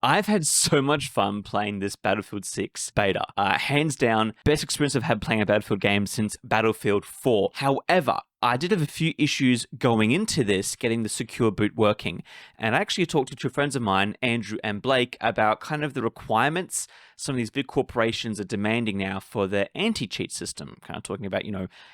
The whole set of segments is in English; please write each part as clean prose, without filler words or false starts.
I've had so much fun playing this Battlefield 6 beta. Hands down, best experience I've had playing a Battlefield game since Battlefield 4. However, I did have a few issues going into this, getting the secure boot working. And I actually talked to two friends of mine, Andrew and Blake, about kind of the requirements some of these big corporations are demanding now for their anti-cheat system. Kind of talking about,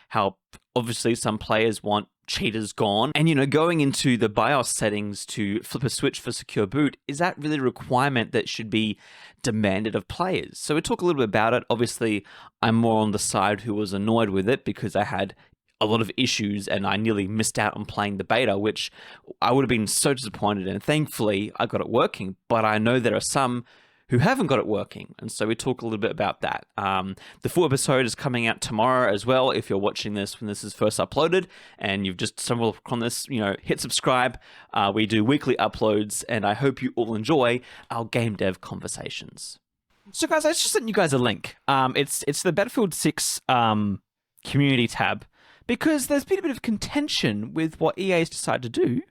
how obviously some players want cheaters gone. And, going into the BIOS settings to flip a switch for secure boot, is that really a requirement that should be demanded of players? So we talk a little bit about it. Obviously, I'm more on the side who was annoyed with it because I had a lot of issues and I nearly missed out on playing the beta, which I would have been so disappointed in. Thankfully, I got it working, but I know there are some who haven't got it working. And so we talk a little bit about that. The full episode is coming out tomorrow as well. If you're watching this when this is first uploaded and you've just stumbled upon this, hit subscribe. We do weekly uploads and I hope you all enjoy our game dev conversations. So guys, I just sent you guys a link. It's the Battlefield 6 community tab because there's been a bit of contention with what EA's decided to do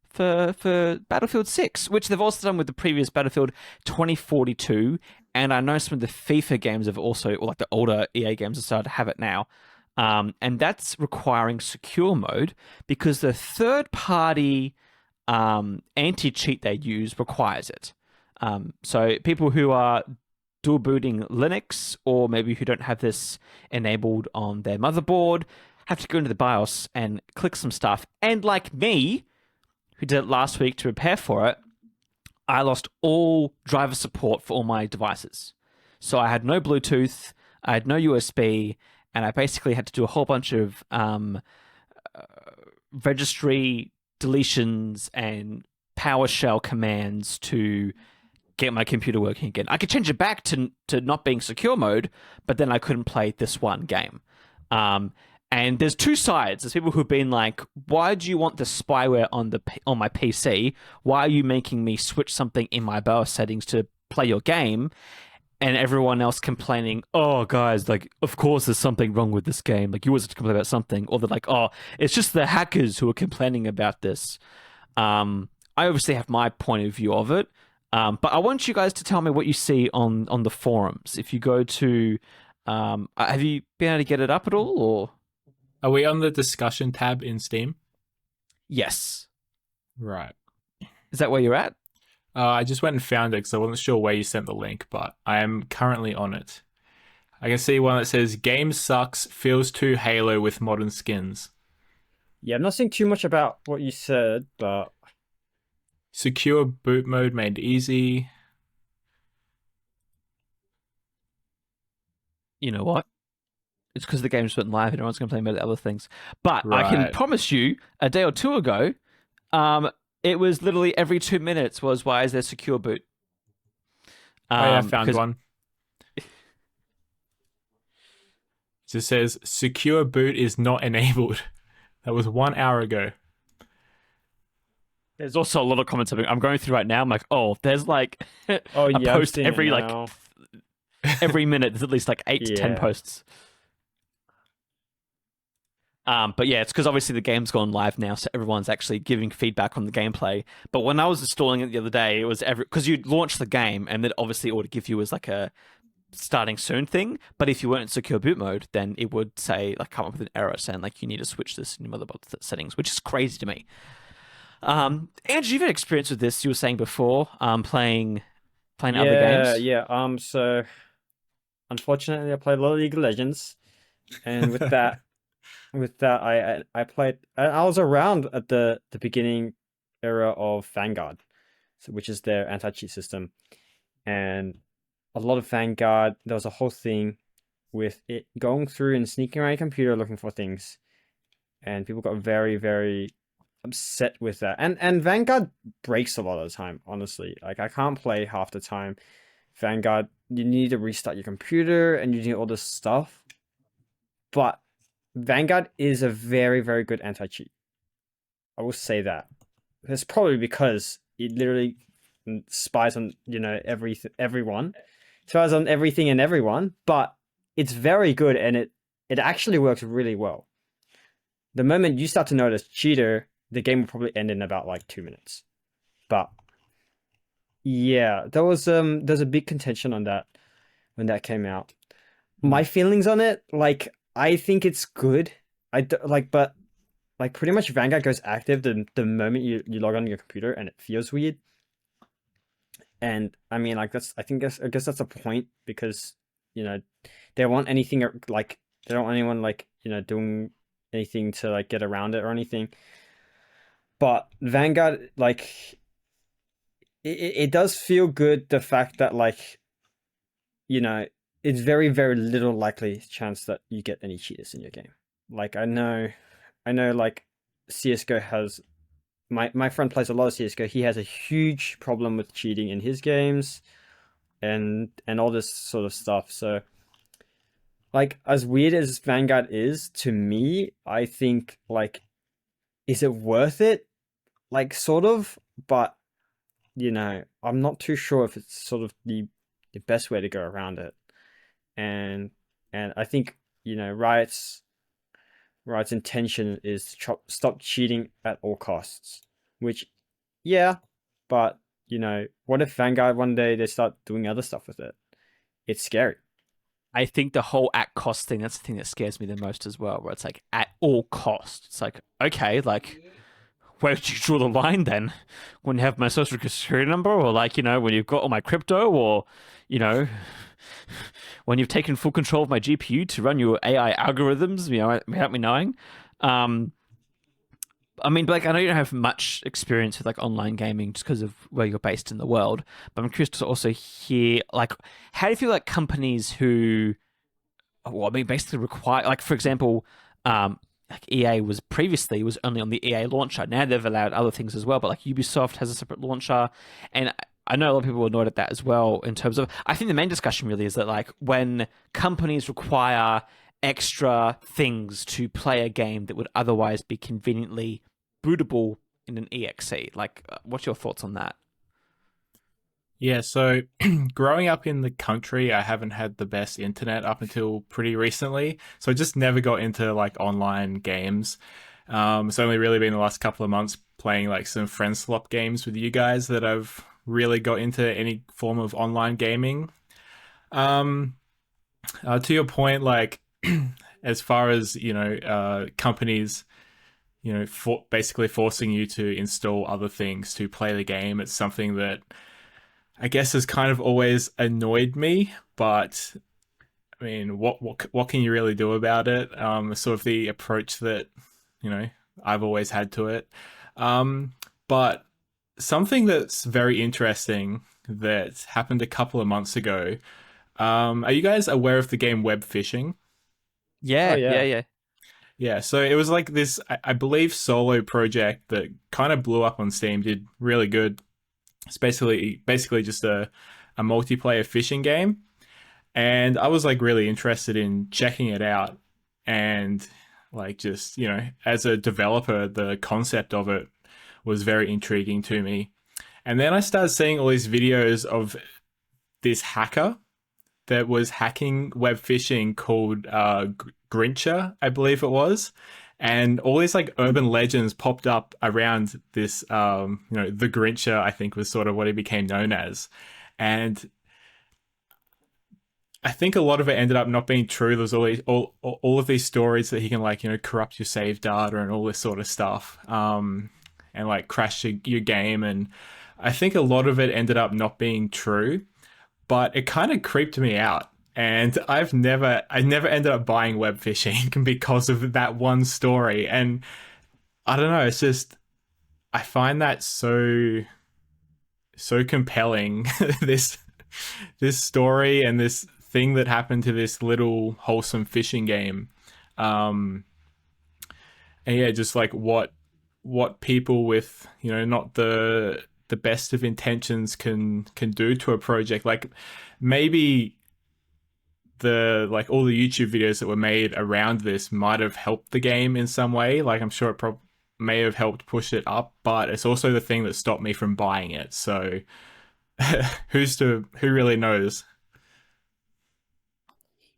for Battlefield 6, which they've also done with the previous Battlefield 2042, and I know some of the FIFA games have also, or like the older EA games, have started to have it now, and that's requiring secure mode because the third-party anti-cheat they use requires it. So people who are dual booting Linux, or maybe who don't have this enabled on their motherboard, have to go into the BIOS and click some stuff, and like me, who did it last week to prepare for it, I lost all driver support for all my devices. So I had no Bluetooth, I had no USB, and I basically had to do a whole bunch of registry deletions and PowerShell commands to get my computer working again. I could change it back to not being secure mode, but then I couldn't play this one game. And there's two sides. There's people who've been like, why do you want the spyware on my PC? Why are you making me switch something in my BIOS settings to play your game? And everyone else complaining, oh, guys, like, of course there's something wrong with this game. Like, you always have to complain about something. Or they're like, oh, it's just the hackers who are complaining about this. I obviously have my point of view of it. But I want you guys to tell me what you see on the forums. If you go to... have you been able to get it up at all, or... Are we on the discussion tab in Steam? Yes. Right. Is that where you're at? I just went and found it because I wasn't sure where you sent the link, but I am currently on it. I can see one that says, game sucks, feels too Halo with modern skins. Yeah, I'm not seeing too much about what you said, but... Secure boot mode made easy. You know what? It's because the game just went live and everyone's complaining about the other things. But Right. I can promise you, a day or two ago, it was literally every 2 minutes was, why is there secure boot? I found one. It just says, secure boot is not enabled. That was 1 hour ago. There's also a lot of comments. I'm going through right now. I'm like, oh, there's like Oh, a yeah, post every like every minute. There's at least like 8 to 10 Yeah. posts. But yeah, it's because obviously the game's gone live now, so everyone's actually giving feedback on the gameplay. But when I was installing it the other day, it was because you launch the game, and then obviously it would give you as like a starting soon thing. But if you weren't in secure boot mode, then it would say like come up with an error saying like you need to switch this in your motherboard settings, which is crazy to me. Andrew, you've had experience with this. You were saying before, playing other games. Yeah. So unfortunately, I played a lot of League of Legends, and with that, I played. I was around at the beginning era of Vanguard, which is their anti-cheat system, and a lot of Vanguard. There was a whole thing with it going through and sneaking around your computer looking for things, and people got very, very upset with that. And Vanguard breaks a lot of the time, honestly. Like, I can't play half the time. Vanguard, you need to restart your computer and you need all this stuff. But Vanguard is a very, very good anti-cheat. I will say that. It's probably because it literally spies on, everyone. Spies on everything and everyone, but it's very good and it actually works really well. The moment you start to notice cheater, the game will probably end in about like 2 minutes. But Yeah, there's a big contention on that when that came out. My Mm. feelings on it, like I think it's good. But like pretty much Vanguard goes active the moment you log on your computer, and it feels weird. And I mean, like I guess that's a point because you know they want anything like they don't want anyone like doing anything to like get around it or anything. But Vanguard, like it does feel good the fact that like you know it's very very little likely chance that you get any cheaters in your game. Like I know like CS:GO has my friend plays a lot of CS:GO. He has a huge problem with cheating in his games and all this sort of stuff. So like as weird as Vanguard is to me, I think like is it worth it? Like sort of, but I'm not too sure if it's sort of the best way to go around it. And I think, Riot's intention is to stop cheating at all costs. Which yeah, but what if Vanguard one day they start doing other stuff with it? It's scary. I think the whole at cost thing, that's the thing that scares me the most as well, where it's like at all cost. It's like, okay, like where did you draw the line then? When you have my social security number, or like, when you've got all my crypto, or, you know, when you've taken full control of my GPU to run your AI algorithms, without me knowing. Um, I mean, like, I know you don't have much experience with like online gaming just because of where you're based in the world, but I'm curious to also hear like, how do you feel like companies who, well, I mean, basically require, like, for example, like EA was only on the EA launcher. Now they've allowed other things as well, but like Ubisoft has a separate launcher, and I know a lot of people are annoyed at that as well. In terms of, I think the main discussion really is that like when companies require extra things to play a game that would otherwise be conveniently bootable in an EXE. Like, what's your thoughts on that? Yeah, so growing up in the country, I haven't had the best internet up until pretty recently. So I just never got into like online games. It's only really been the last couple of months playing like some friend swap games with you guys that I've really got into any form of online gaming. Um, to your point, like as far as companies, basically forcing you to install other things to play the game, it's something that I guess has kind of always annoyed me, but I mean, what can you really do about it? Sort of the approach that you know I've always had to it. But something that's very interesting that happened a couple of months ago. Are you guys aware of the game web fishing? Oh Yeah, yeah, yeah. yeah. Yeah, so it was like this, I believe, solo project that kind of blew up on Steam, did really good. It's basically just a multiplayer fishing game, and I was like really interested in checking it out, and like just as a developer, the concept of it was very intriguing to me. And then I started seeing all these videos of this hacker that was hacking web fishing called Grincher, I believe it was. And all these like urban legends popped up around this, the Grincher, I think was sort of what he became known as. And I think a lot of it ended up not being true. There's all of these stories that he can like, corrupt your save data and all this sort of stuff, and like crash your game. And I think a lot of it ended up not being true, but it kind of creeped me out. And I never ended up buying web fishing because of that one story. And I don't know, it's just, I find that so compelling. this this story and this thing that happened to this little wholesome fishing game. Um, and yeah, just like what people with not the best of intentions can do to a project. Like maybe the like all the YouTube videos that were made around this might have helped the game in some way. Like I'm sure may have helped push it up, but it's also the thing that stopped me from buying it. So who really knows?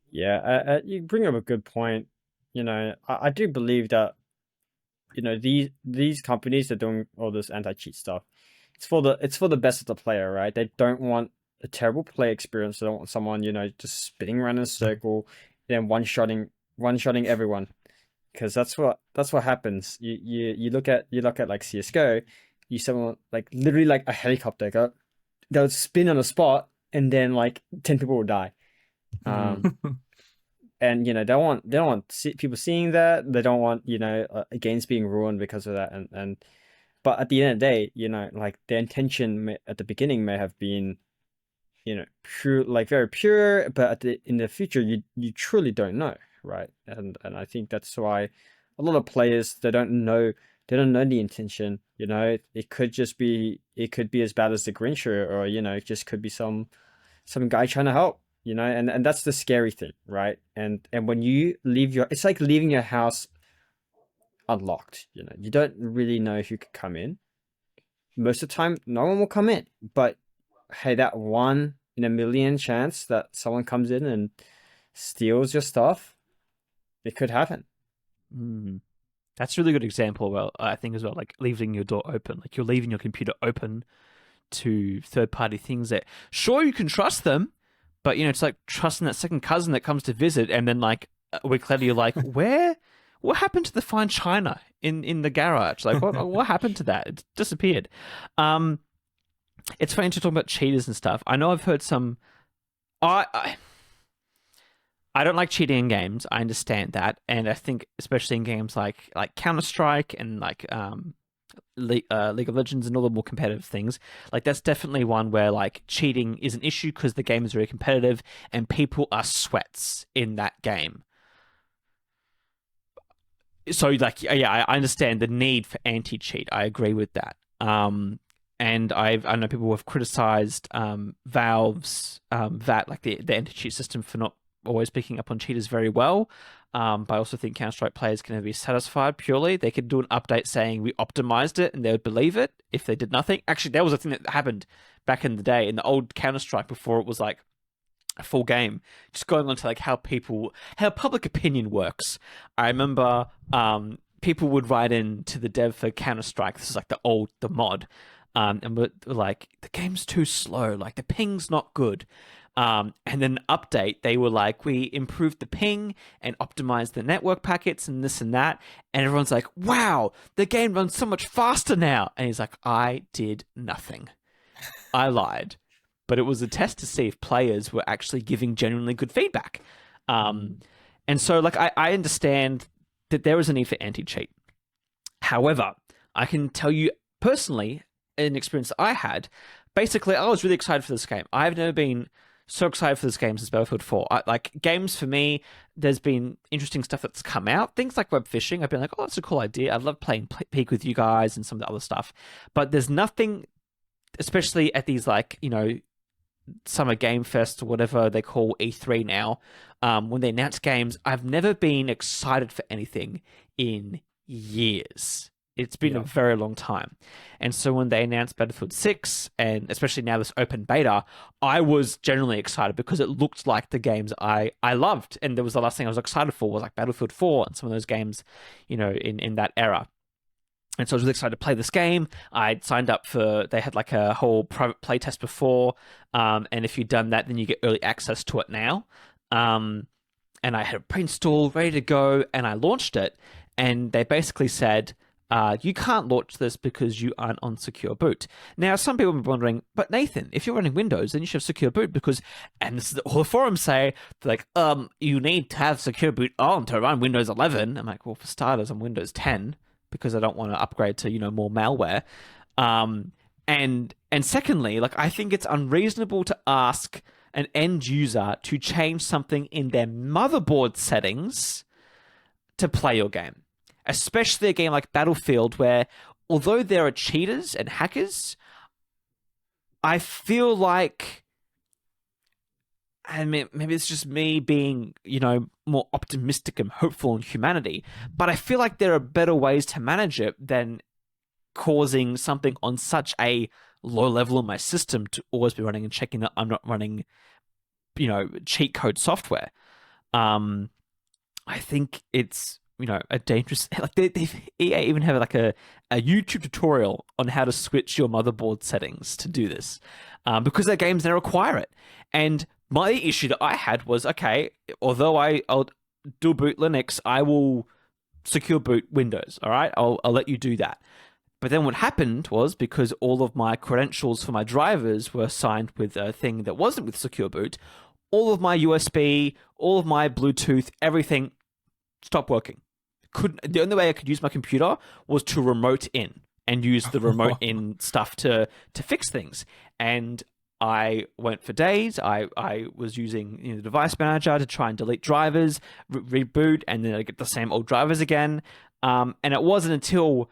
Yeah, you bring up a good point. I do believe that these companies that doing all this anti-cheat stuff, it's for the best of the player, right? They don't want a terrible play experience. They don't want someone, just spinning around in a circle, then one shotting everyone. Because that's what happens. You look at like CS:GO, you someone like literally like a helicopter they'll spin on a spot and then like 10 people will die. Um, and they don't want people seeing that. They don't want games being ruined because of that. And but at the end of the day, like their intention at the beginning may have been pure, like very pure, but in the future you truly don't know, right? And I think that's why a lot of players they don't know the intention. It could be as bad as the Grinch, or it just could be some guy trying to help. And that's the scary thing, right? And when you it's like leaving your house unlocked. You don't really know if you could come in. Most of the time, no one will come in. But hey, that 1 in a million chance that someone comes in and steals your stuff, it could happen. That's a really good example. Well, I think as well, like leaving your door open, like you're leaving your computer open to third-party things that sure you can trust them, but it's like trusting that second cousin that comes to visit, and then like a week later you're like, what happened to the fine china in the garage? Like what happened to that? It disappeared. It's funny to talk about cheaters and stuff. I know I've heard some. I don't like cheating in games. I understand that, and I think especially in games like Counter-Strike and like League of Legends and all the more competitive things, like that's definitely one where like cheating is an issue because the game is very competitive and people are sweats in that game. So like yeah, I understand the need for anti-cheat. I agree with that. And I know people have criticized Valve's that like the anti-cheat system for not always picking up on cheaters very well. But I also think Counter-Strike players can be satisfied purely. They could do an update saying we optimized it and they would believe it if they did nothing. Actually, that was a thing that happened back in the day in the old Counter-Strike before it was like a full game. Just going on to like how public opinion works. I remember people would write in to the dev for Counter-Strike. This is like the mod. And we're like, the game's too slow. Like the ping's not good. And then update, they were like, we improved the ping and optimized the network packets and this and that. And everyone's like, wow, the game runs so much faster now. And he's like, I did nothing. I lied. But it was a test to see if players were actually giving genuinely good feedback. And so like, I understand that there is a need for anti-cheat. However, I can tell you personally, an experience I had, basically, I was really excited for this game. I've never been so excited for this game since Battlefield 4. Like games for me, there's been interesting stuff that's come out. Things like web fishing, I've been like, oh, that's a cool idea. I'd love playing Peak with you guys and some of the other stuff. But there's nothing, especially at these like, Summer Game Fest or whatever they call E3 now, when they announce games, I've never been excited for anything in years. It's been a very long time. And so when they announced Battlefield 6, and especially now this open beta, I was generally excited because it looked like the games I loved. And there was the last thing I was excited for was like Battlefield 4 and some of those games, in that era. And so I was really excited to play this game. I'd signed up they had like a whole private playtest before. And if you'd done that, then you get early access to it now. And I had it pre-installed, ready to go, and I launched it. And they basically said, you can't launch this because you aren't on secure boot. Now, some people will be wondering, but Nathan, if you're running Windows, then you should have secure boot because, and this is all the forums say, like, you need to have secure boot on to run Windows 11. I'm like, well, for starters, I'm Windows 10 because I don't want to upgrade to, more malware. And secondly, like, I think it's unreasonable to ask an end user to change something in their motherboard settings to play your game. Especially a game like Battlefield, where although there are cheaters and hackers, I feel like, and maybe it's just me being, more optimistic and hopeful in humanity, but I feel like there are better ways to manage it than causing something on such a low level in my system to always be running and checking that I'm not running, cheat code software. I think it's a dangerous like EA even have like a YouTube tutorial on how to switch your motherboard settings to do this, because their games now require it. And my issue that I had was, okay, although I'll dual boot Linux, I will secure boot Windows. All right, I'll let you do that. But then what happened was, because all of my credentials for my drivers were signed with a thing that wasn't with secure boot, all of my USB, all of my Bluetooth, everything stopped working. The only way I could use my computer was to remote in and use the remote in stuff to fix things. And I went for days. I was using the device manager to try and delete drivers, reboot, and then I get the same old drivers again. And it wasn't until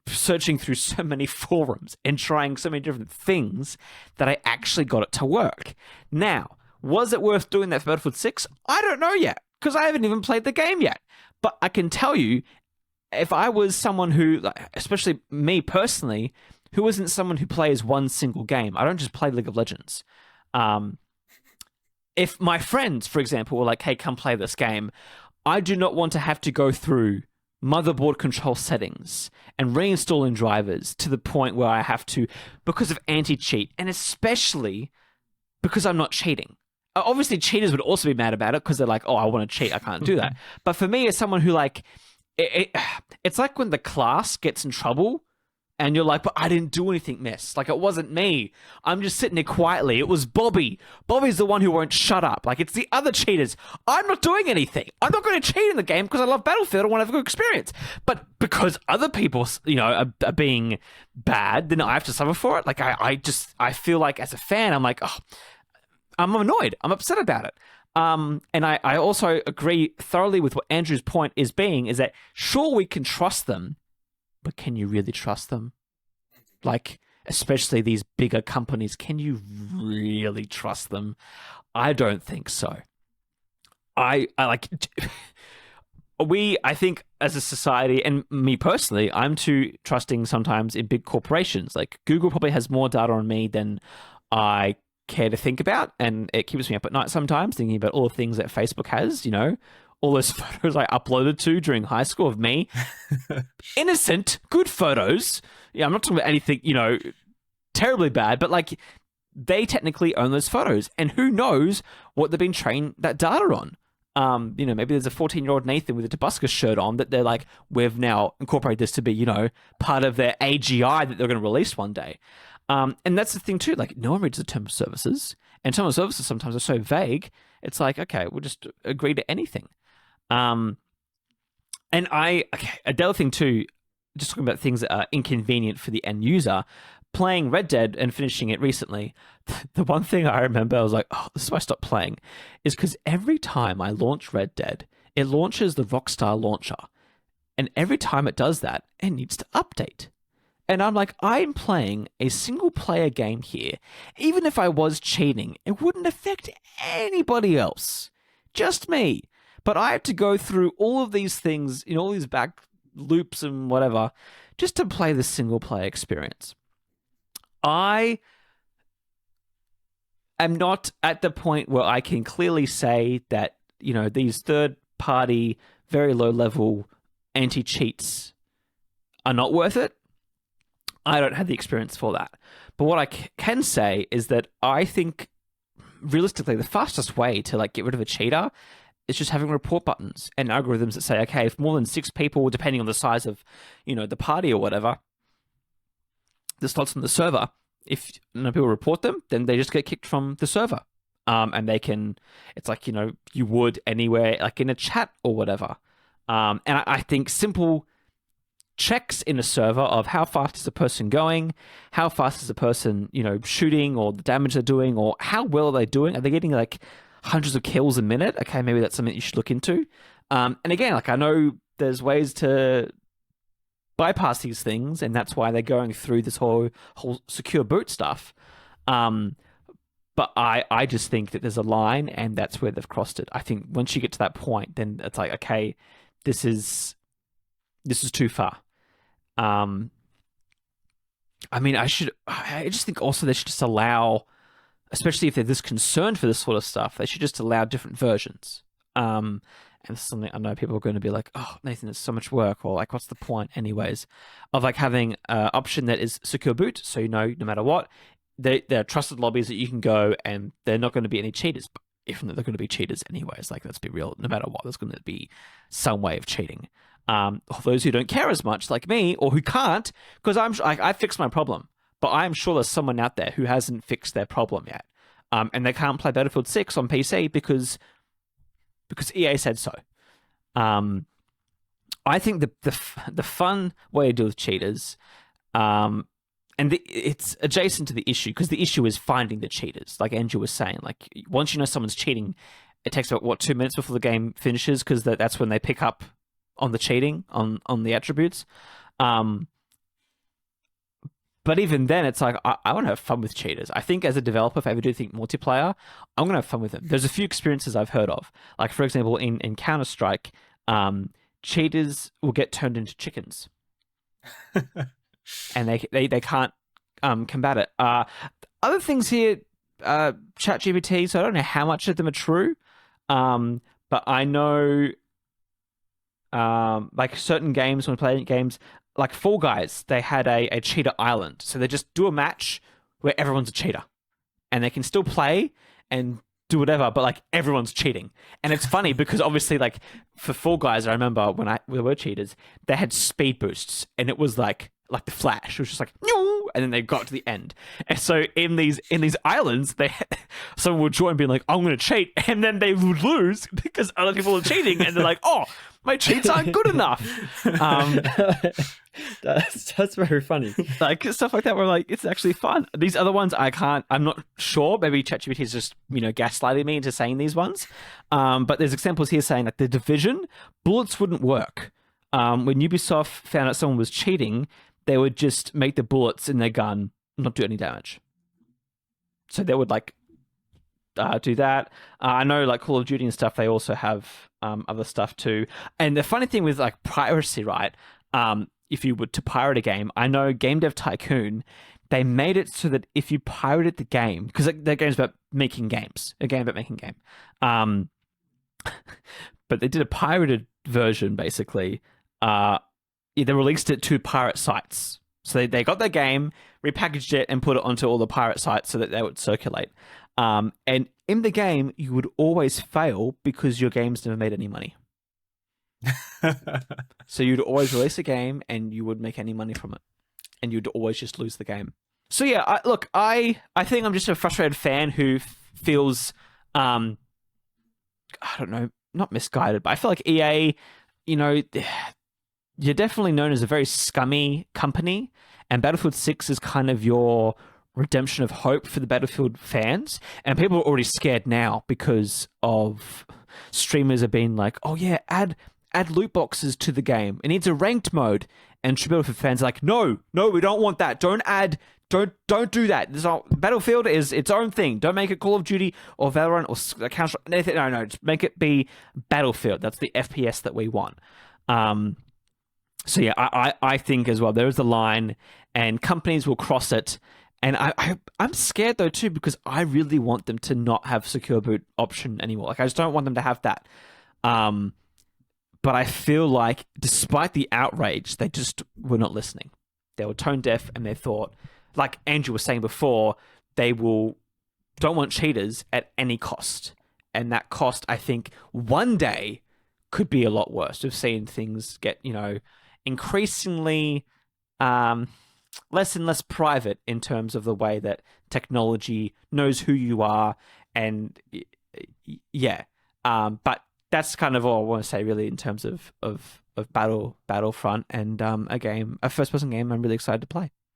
searching through so many forums and trying so many different things that I actually got it to work. Now, was it worth doing that for Battlefield 6? I don't know yet, because I haven't even played the game yet. But I can tell you, if I was someone who, especially me personally, who isn't someone who plays one single game, I don't just play League of Legends. If my friends, for example, were like, hey, come play this game, I do not want to have to go through motherboard control settings and reinstalling drivers to the point where I have to, because of anti-cheat, and especially because I'm not cheating. Obviously, cheaters would also be mad about it because they're like, oh, I want to cheat, I can't do that. But for me, as someone who it's like when the class gets in trouble and you're like, but I didn't do anything, miss. Like, it wasn't me. I'm just sitting there quietly. It was Bobby. Bobby's the one who won't shut up. Like, it's the other cheaters. I'm not doing anything. I'm not going to cheat in the game because I love Battlefield and want to have a good experience. But because other people, are being bad, then I have to suffer for it. Like, I feel like as a fan, I'm like, oh, I'm annoyed. I'm upset about it. And I also agree thoroughly with what Andrew's point is that sure, we can trust them, but can you really trust them? Like, especially these bigger companies, can you really trust them? I don't think so. I think as a society, and me personally, I'm too trusting sometimes in big corporations. Like, Google probably has more data on me than I care to think about, and it keeps me up at night sometimes thinking about all the things that Facebook has, all those photos I uploaded to during high school of me. Innocent, good photos. Yeah, I'm not talking about anything, terribly bad, but like, they technically own those photos, and who knows what they've been trained that data on. Maybe there's a 14-year-old Nathan with a Tabasco shirt on that they're like, we've now incorporated this to be, part of their AGI that they're going to release one day. And that's the thing too, like, no one reads the terms of services, and terms of services sometimes are so vague. It's like, okay, we'll just agree to anything. And the other thing too, just talking about things that are inconvenient for the end user, playing Red Dead and finishing it recently, the one thing I remember, I was like, oh, this is why I stopped playing, is because every time I launch Red Dead, it launches the Rockstar launcher. And every time it does that, it needs to update. And I'm like, I'm playing a single player game here. Even if I was cheating, it wouldn't affect anybody else. Just me. But I have to go through all of these things, all these back loops and whatever, just to play this single player experience. I am not at the point where I can clearly say that, these third-party, very low-level anti-cheats are not worth it. I don't have the experience for that. But what I can say is that I think, realistically, the fastest way to get rid of a cheater is just having report buttons and algorithms that say, okay, if more than 6 people, depending on the size of, the party or whatever, the slots on the server, if people report them, then they just get kicked from the server. And they can, it's like, you would anywhere, like in a chat or whatever. And I think simple checks in a server of how fast is a person going, how fast is a person, shooting, or the damage they're doing, or how well are they doing? Are they getting hundreds of kills a minute? Okay, maybe that's something you should look into. And again, I know there's ways to bypass these things, and that's why they're going through this whole secure boot stuff. But I just think that there's a line, and that's where they've crossed it. I think once you get to that point, then it's like, okay, this is too far. I just think also they should just allow, especially if they're this concerned for this sort of stuff, they should just allow different versions. And and this is something I know people are going to be like, oh, Nathan, it's so much work, or like, what's the point anyways, of like having an option that is secure boot, so no matter what, there are trusted lobbies that you can go, and they're not going to be any cheaters, but even though they're going to be cheaters anyways, like, let's be real, no matter what, there's going to be some way of cheating. Those who don't care as much, like me, or who can't, because I fixed my problem, but I'm sure there's someone out there who hasn't fixed their problem yet, and they can't play Battlefield 6 on PC because EA said so. I think the fun way to deal with cheaters, it's adjacent to the issue, because the issue is finding the cheaters. Like Andrew was saying, like, once you know someone's cheating, it takes about 2 minutes before the game finishes, because that's when they pick up on the cheating on the attributes. But even then, it's like, I want to have fun with cheaters. I think as a developer, if I ever do think multiplayer, I'm going to have fun with them. There's a few experiences I've heard of. Like, for example, in Counter-Strike, cheaters will get turned into chickens. And they can't combat it. Other things here, ChatGPT, so I don't know how much of them are true. But I know, like, certain games, when playing games, like Fall Guys, they had a cheater island. So they just do a match where everyone's a cheater. And they can still play and do whatever, but like everyone's cheating. And it's funny because obviously, like, for Fall Guys, I remember when there were cheaters, they had speed boosts, and it was like the Flash. It was just like, "No!" And then they got to the end. And so in these islands, someone would join being like, I'm going to cheat. And then they would lose because other people are cheating. And they're like, oh, my cheats aren't good enough. That's very funny. Like, stuff like that where, like, it's actually fun. These other ones, I'm not sure. Maybe ChatGPT is just, gaslighting me into saying these ones. But there's examples here saying that the Division, bullets wouldn't work. When Ubisoft found out someone was cheating, they would just make the bullets in their gun not do any damage. So they would, like, do that. I know, like, Call of Duty and stuff, they also have other stuff too. And the funny thing with, like, piracy, right? If you were to pirate a game, I know Game Dev Tycoon, they made it so that if you pirated the game, because their game's about making games, a game about making game. But they did a pirated version, basically. They released it to pirate sites. So they got their game, repackaged it, and put it onto all the pirate sites so that they would circulate. And in the game, you would always fail because your game's never made any money. So you'd always release a game and you wouldn't make any money from it. And you'd always just lose the game. So yeah, I think I'm just a frustrated fan who feels, I don't know, not misguided, but I feel like EA, you're definitely known as a very scummy company, and Battlefield 6 is kind of your redemption of hope for the Battlefield fans. And people are already scared now because of streamers have been like, oh yeah, add loot boxes to the game. It needs a ranked mode. And true Battlefield fans are like, no, we don't want that. Don't do that. Battlefield is its own thing. Don't make it Call of Duty or Valorant or Counter. Anything. No, just make it be Battlefield. That's the FPS that we want. So yeah, I think as well, there is the line, and companies will cross it. And I'm scared though too, because I really want them to not have secure boot option anymore. Like, I just don't want them to have that. But I feel like despite the outrage, they just were not listening. They were tone deaf, and they thought, like Andrew was saying before, don't want cheaters at any cost. And that cost, I think, one day could be a lot worse. We've seen things get, increasingly less and less private in terms of the way that technology knows who you are. And yeah, but that's kind of all I want to say really in terms of Battlefront, and a first-person game I'm really excited to play.